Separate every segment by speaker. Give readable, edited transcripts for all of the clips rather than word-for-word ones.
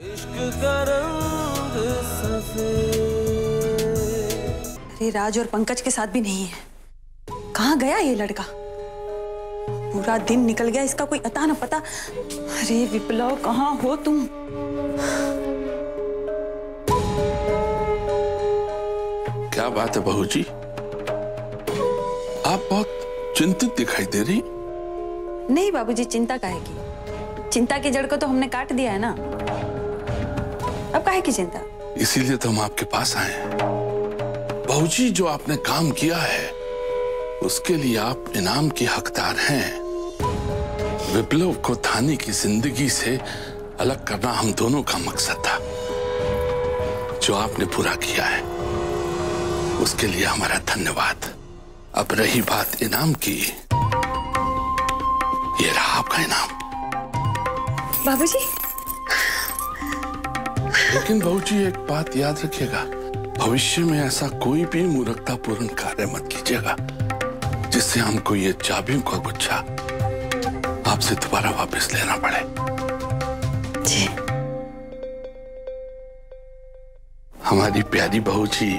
Speaker 1: इश्क का रंग सफेद।
Speaker 2: अरे राज और पंकज के साथ भी नहीं है। कहाँ गया ये लड़का? पूरा दिन निकल गया, इसका कोई अता न पता। अरे विप्लव, कहाँ हो तुम?
Speaker 3: क्या बात है बहू जी, आप बहुत चिंतित दिखाई दे रही।
Speaker 2: नहीं बाबूजी, चिंता काहे की? चिंता की जड़ को तो हमने काट दिया है ना, अब काहे की चिंता?
Speaker 3: इसीलिए तो हम आपके पास आए हैं। बहू जी, जो आपने काम किया है उसके लिए आप इनाम की हकदार हैं। विप्लव को थाने की जिंदगी से अलग करना हम दोनों का मकसद था, जो आपने पूरा किया है उसके लिए हमारा धन्यवाद। अब रही बात इनाम की, ये रहा आपका इनाम।
Speaker 2: बाबूजी।
Speaker 3: लेकिन बहू जी, एक बात याद रखिएगा, भविष्य में ऐसा कोई भी मूर्खतापूर्ण कार्य मत कीजिएगा जिससे हमको ये चाबियों का गुच्छा आपसे दोबारा वापस लेना पड़े।
Speaker 2: जी।
Speaker 3: हमारी प्यारी बहू जी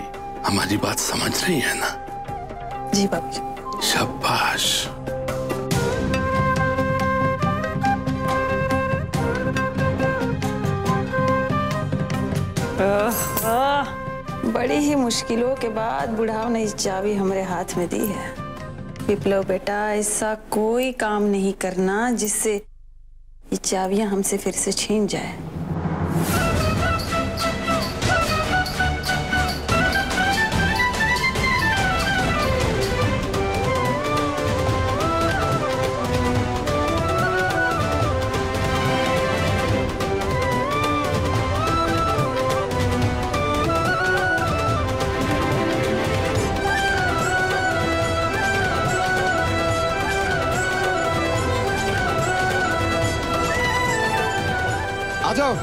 Speaker 3: हमारी बात समझ रही है ना?
Speaker 2: जी बाबूजी।
Speaker 3: शाबाश।
Speaker 2: बड़ी ही मुश्किलों के बाद बुढ़ाव ने इस चाबी हमारे हाथ में दी है। विप्लव बेटा, ऐसा कोई काम नहीं करना जिससे ये चाबियां हमसे फिर से छीन जाए।
Speaker 4: आ जाओ,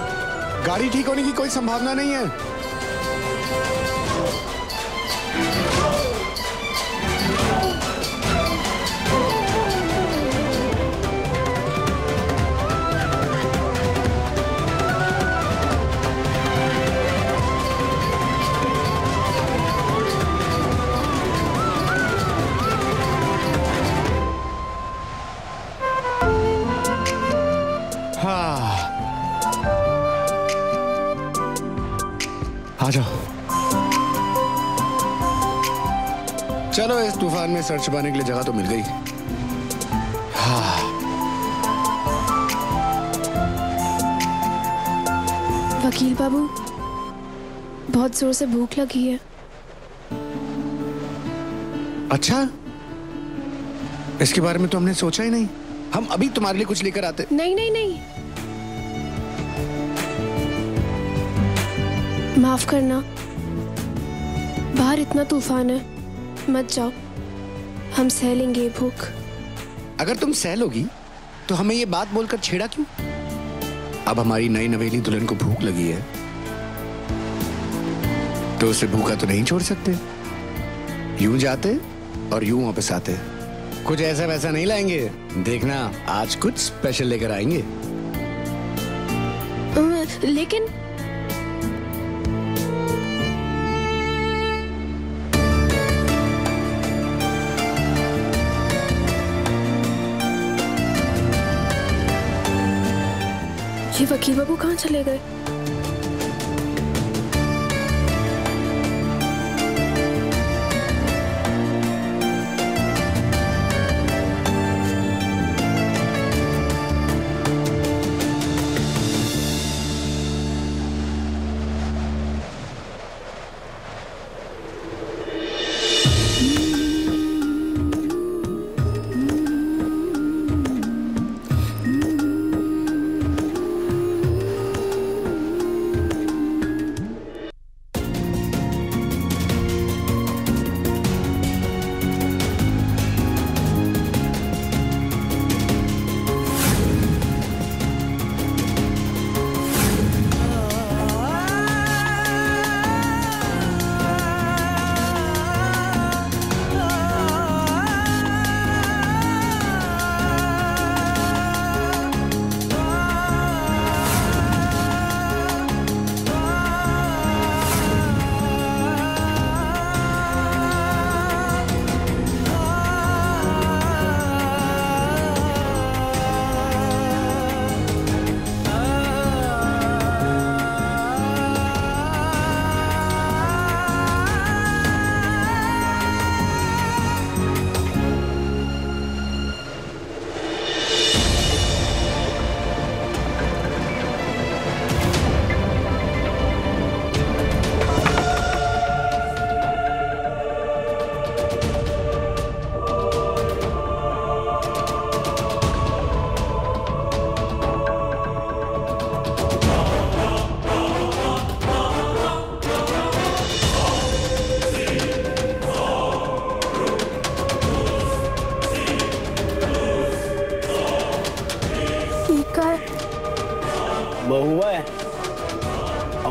Speaker 4: गाड़ी ठीक होने की कोई संभावना नहीं है। आ जाओ, चलो इस तूफान में सर छुपाने के लिए जगह तो मिल गई। हाँ।
Speaker 5: वकील बाबू, बहुत जोर से भूख लगी है।
Speaker 4: अच्छा, इसके बारे में तो हमने सोचा ही नहीं। हम अभी तुम्हारे लिए कुछ लेकर आते।
Speaker 5: नहीं नहीं नहीं, माफ करना, बाहर इतना तूफान है, मत जाओ, हम सह लेंगे भूख।
Speaker 4: अगर तुम सह लोगी तो हमें ये बात बोलकर छेड़ा क्यों? अब हमारी नई नवेली दुल्हन को भूख लगी है तो उसे भूखा तो नहीं छोड़ सकते। यूं जाते और यूं वापस आते, कुछ ऐसा वैसा नहीं लाएंगे। देखना, आज कुछ स्पेशल लेकर आएंगे।
Speaker 5: लेकिन ये वकील बाबू कहाँ चले गए?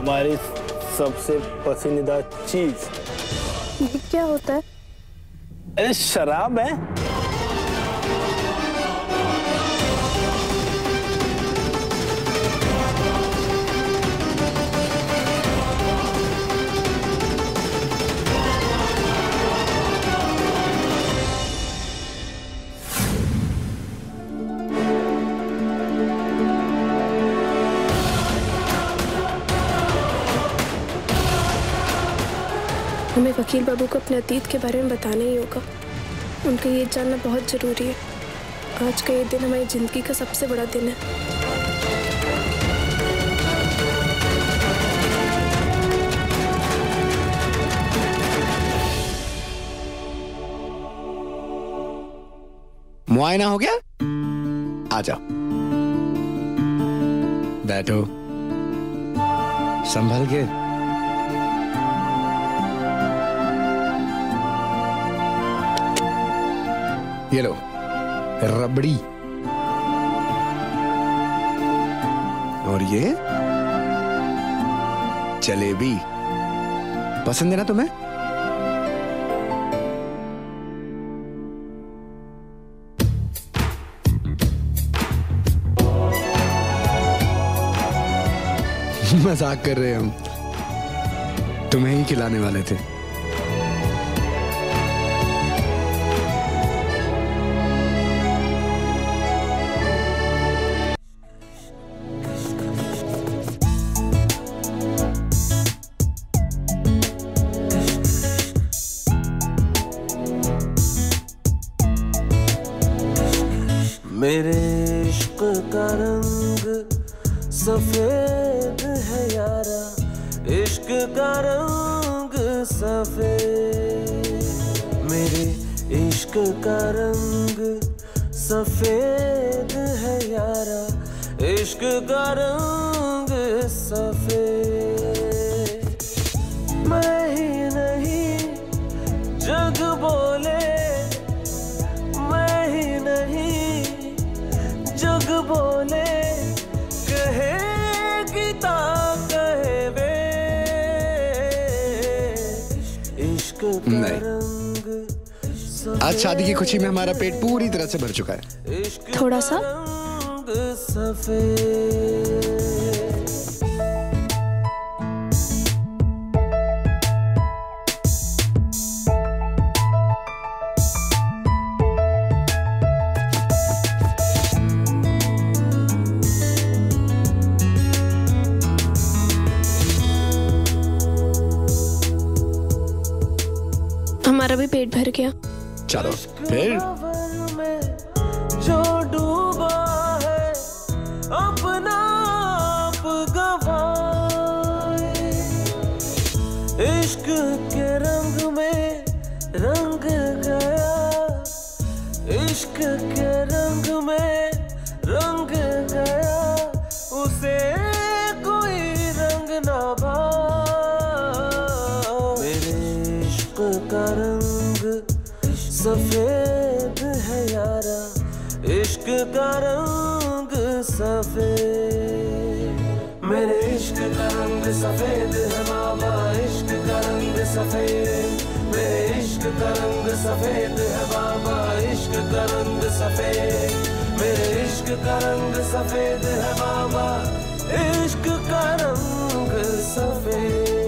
Speaker 6: हमारी सबसे पसंदीदा चीज।
Speaker 5: ये क्या होता है?
Speaker 6: अरे शराब है।
Speaker 5: हमें वकील बाबू को अपने अतीत के बारे में बताना ही होगा। उनका ये जानना बहुत ज़रूरी है। आज का ये दिन हमारी ज़िंदगी का सबसे बड़ा दिन है।
Speaker 4: मुआयना हो गया? आ जाओ, बैठो, संभल के। ये लो रबड़ी, और ये जलेबी। पसंद है ना तुम्हें? मजाक कर रहे हैं हम, तुम्हें ही खिलाने वाले थे।
Speaker 1: मेरे इश्क का रंग सफेद है यारा, इश्क का रंग सफेद। मेरे इश्क का रंग सफेद है यारा, इश्क का रंग सफेद। मैं ही नहीं जग बोले, मैं ही नहीं जग बोले, कहे गीता कहे वे, इश्क का रंग।
Speaker 4: आज शादी की खुशी में हमारा पेट पूरी तरह से भर चुका है।
Speaker 5: थोड़ा सा
Speaker 1: रंग सफेद।
Speaker 5: हमारा भी पेट भर गया।
Speaker 4: चलो फिर।
Speaker 1: में जो डूबा है अपना आप गवाए, इश्क के रंग में रंग गया, इश्क के रंग में रंग गया, उसे कोई रंग ना भाए। मेरे इश्क का रंग सफेद है यारा, इश्क का रंग सफेद। मेरे इश्क का रंग सफेद है बाबा, इश्क का रंग सफेद। मेरे इश्क का रंग सफेद है बाबा, इश्क का रंग सफेद। मेरे इश्क का रंग सफेद है बाबा, इश्क का रंग सफेद।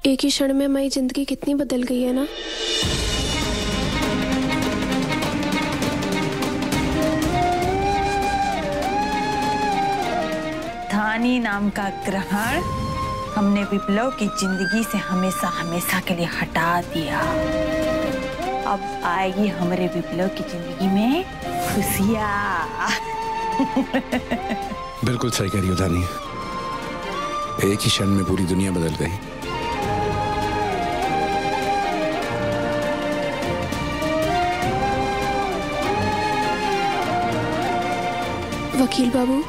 Speaker 5: एक ही क्षण में हमारी जिंदगी कितनी बदल गई है ना।
Speaker 2: धानी नाम का ग्रहण हमने विप्लव की जिंदगी से हमेशा हमेशा के लिए हटा दिया। अब आएगी हमारे विप्लव की जिंदगी में खुशियाँ।
Speaker 4: बिल्कुल सही कह रही हो धानी, एक ही क्षण में पूरी दुनिया बदल गई।
Speaker 5: वकील बाबू,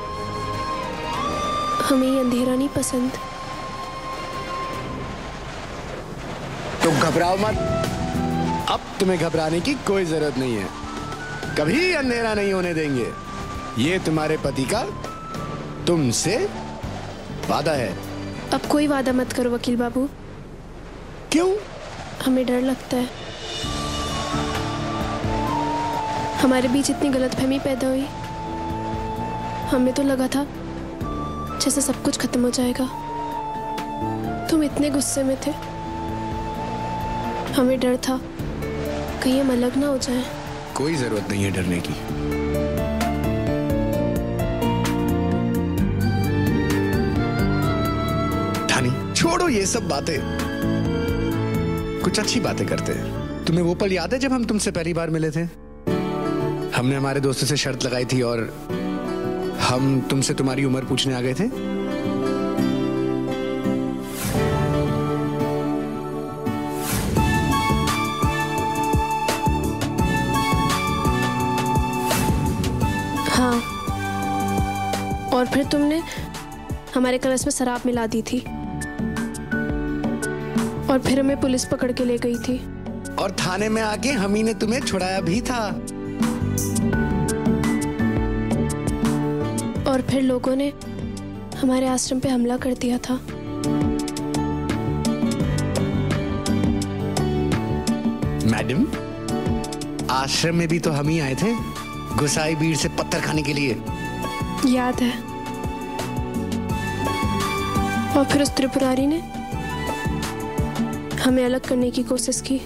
Speaker 5: हमें ये अंधेरा नहीं पसंद।
Speaker 4: तो घबराओ मत, अब तुम्हें घबराने की कोई जरूरत नहीं है। कभी अंधेरा नहीं होने देंगे। ये तुम्हारे पति का तुमसे वादा है।
Speaker 5: अब कोई वादा मत करो वकील बाबू।
Speaker 4: क्यों?
Speaker 5: हमें डर लगता है। हमारे बीच इतनी गलतफहमी पैदा हुई, हमें तो लगा था जैसे सब कुछ खत्म हो जाएगा। तुम इतने गुस्से में थे, हमें डर था कहीं हम अलग ना हो जाएं।
Speaker 4: कोई जरूरत नहीं है डरने की। धानी, छोड़ो ये सब बातें, कुछ अच्छी बातें करते हैं। तुम्हें वो पल याद है जब हम तुमसे पहली बार मिले थे? हमने हमारे दोस्तों से शर्त लगाई थी और हम तुमसे तुम्हारी उम्र पूछने आ गए थे।
Speaker 5: हाँ, और फिर तुमने हमारे कलश में शराब मिला दी थी और फिर हमें पुलिस पकड़ के ले गई थी।
Speaker 4: और थाने में आके हम ही ने तुम्हें छुड़ाया भी था।
Speaker 5: और फिर लोगों ने हमारे आश्रम पे हमला कर दिया था।
Speaker 4: मैडम, आश्रम में भी तो हम ही आए थे गुसाई बीड़ से पत्थर खाने के लिए।
Speaker 5: याद है। और फिर उस त्रिपुरारी ने हमें अलग करने की कोशिश की।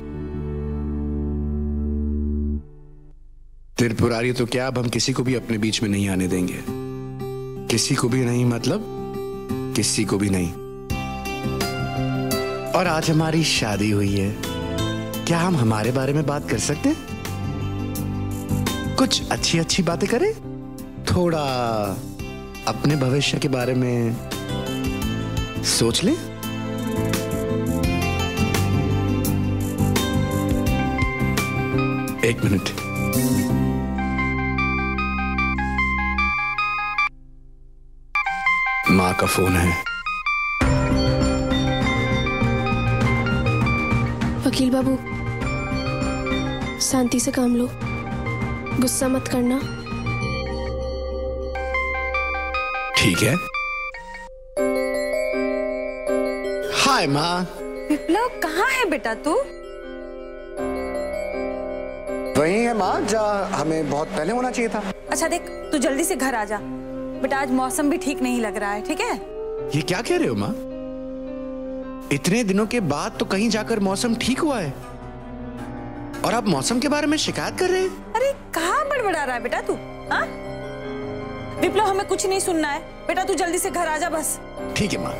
Speaker 4: त्रिपुरारी तो क्या, अब हम किसी को भी अपने बीच में नहीं आने देंगे। किसी को भी नहीं, मतलब किसी को भी नहीं। और आज हमारी शादी हुई है, क्या हम हमारे बारे में बात कर सकते हैं? कुछ अच्छी अच्छी बातें करें, थोड़ा अपने भविष्य के बारे में सोच लें। एक मिनट। माँ का फोन है।
Speaker 5: वकील बाबू, शांति से काम लो, गुस्सा मत करना।
Speaker 4: ठीक है। हाय माँ।
Speaker 2: विप्लव, कहाँ है बेटा तू?
Speaker 4: वही है माँ, जहाँ हमें बहुत पहले होना चाहिए था।
Speaker 2: अच्छा देख, तू जल्दी से घर आ जा बेटा, आज मौसम भी ठीक नहीं लग रहा है। ठीक है?
Speaker 4: ये क्या कह रहे हो माँ? इतने दिनों के बाद तो कहीं जाकर मौसम ठीक हुआ है और आप मौसम के बारे में शिकायत कर रहे हैं?
Speaker 2: अरे कहाँ बड़बड़ा रहा है बेटा तू? हाँ विप्लव, हमें कुछ नहीं सुनना है बेटा, तू जल्दी से घर आ जा बस।
Speaker 4: ठीक है माँ,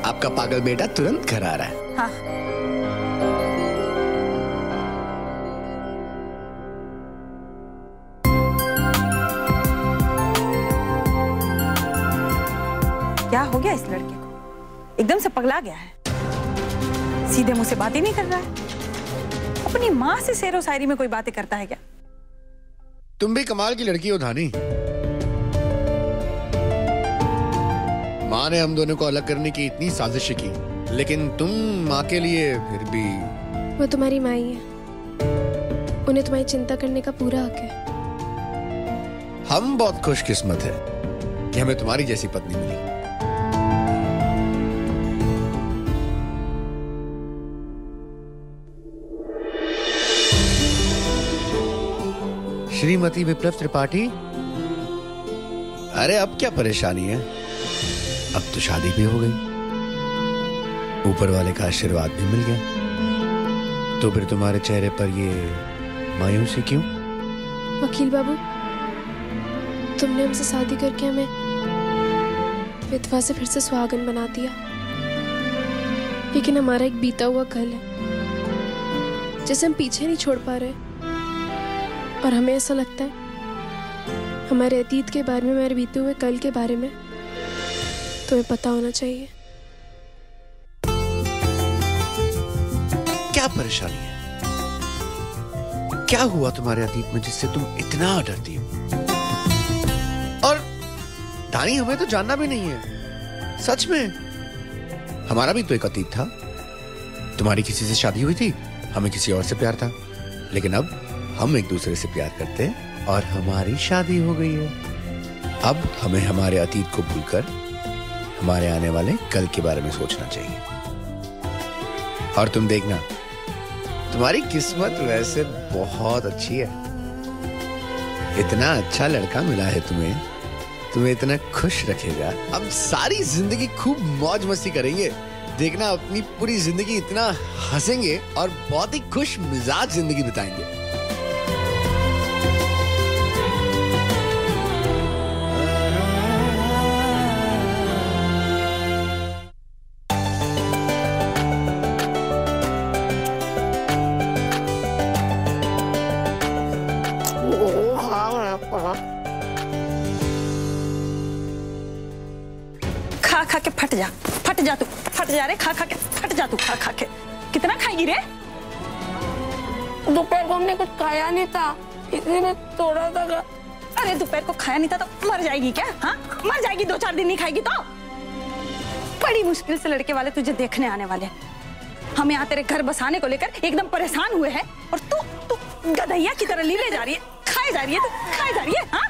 Speaker 4: आपका पागल बेटा तुरंत घर आ रहा है।
Speaker 2: हाँ। क्या हो गया इस लड़के को? एकदम से पगला गया है, सीधे मुंह से बात ही नहीं कर रहा है। अपनी माँ से शेरो शायरी में कोई बातें करता है क्या?
Speaker 4: तुम भी कमाल की लड़की हो धानी। माँ ने हम दोनों को अलग करने की इतनी साजिश की, लेकिन तुम माँ के लिए फिर भी।
Speaker 5: वो तुम्हारी माँ ही है, उन्हें तुम्हारी चिंता करने का पूरा हक है।
Speaker 4: हम बहुत खुशकिस्मत है कि हमें तुम्हारी जैसी पत्नी मिली। श्रीमती विप्लव त्रिपाठी, अरे अब क्या परेशानी है? अब तो शादी भी हो गई, ऊपर वाले का आशीर्वाद भी मिल गया, तो फिर तुम्हारे चेहरे पर ये मायूसी क्यों?
Speaker 5: वकील बाबू, तुमने हमसे शादी करके हमें विधवा से फिर से सुहागन बना दिया। लेकिन हमारा एक बीता हुआ कल है जिसे हम पीछे नहीं छोड़ पा रहे, और हमें ऐसा लगता है हमारे अतीत के बारे में, हमारे बीते हुए कल के बारे में तुम्हें पता होना चाहिए।
Speaker 7: क्या परेशानी है? क्या हुआ तुम्हारे अतीत में जिससे तुम इतना डरती हो? और दानी, हमें तो जानना भी नहीं है। सच में हमारा भी तो एक अतीत था। तुम्हारी किसी से शादी हुई थी, हमें किसी और से प्यार था, लेकिन अब हम एक दूसरे से प्यार करते हैं और हमारी शादी हो गई है। अब हमें हमारे अतीत को भूलकर हमारे आने वाले कल के बारे में सोचना चाहिए। और तुम देखना, तुम्हारी किस्मत वैसे बहुत अच्छी है। इतना अच्छा लड़का मिला है तुम्हें इतना खुश रखेगा। अब सारी जिंदगी खूब मौज मस्ती करेंगे। देखना, अपनी पूरी जिंदगी इतना हंसेंगे और बहुत ही खुश मिजाज जिंदगी बिताएंगे।
Speaker 2: खा के फट जा तू, फट जा रे, खा के फट जा तू, खा के। कितना खाएगी रे?
Speaker 8: दोपहर को हमने कुछ खाया नहीं था, इसलिए थोड़ा सा खा।
Speaker 2: अरे दोपहर को खाया नहीं था तो मर जाएगी क्या? हाँ, मर जाएगी। 2-4 दिन नहीं खाएगी तो। बड़ी मुश्किल से लड़के वाले तुझे देखने आने वाले। हम यहाँ तेरे घर बसाने को लेकर एकदम परेशान हुए हैं, और तू गधैया की तरह लीले जा रही है, खाए जा रही है, तू खाए जा रही है। हाँ,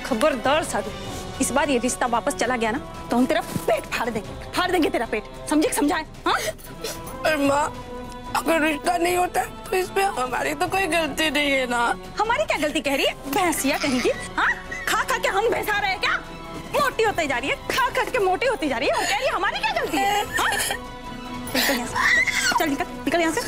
Speaker 2: खबरदार साधु, इस बार ये रिश्ता वापस चला गया ना तो हम तेरा पेट फाड़ देंगे तेरा पेट। समझे, समझाए? हाँ
Speaker 8: माँ, अगर रिश्ता नहीं होता तो इसमें हमारी तो कोई गलती नहीं है ना।
Speaker 2: हमारी क्या गलती कह रही है? भैंसिया कहेंगी। हाँ, खा के हम भैंसा रहे क्या? मोटी होती जा रही है, खा के मोटी होती जा रही है, और कह रही है हमारी क्या गलती है? हाँ? चल निकल यहाँ से।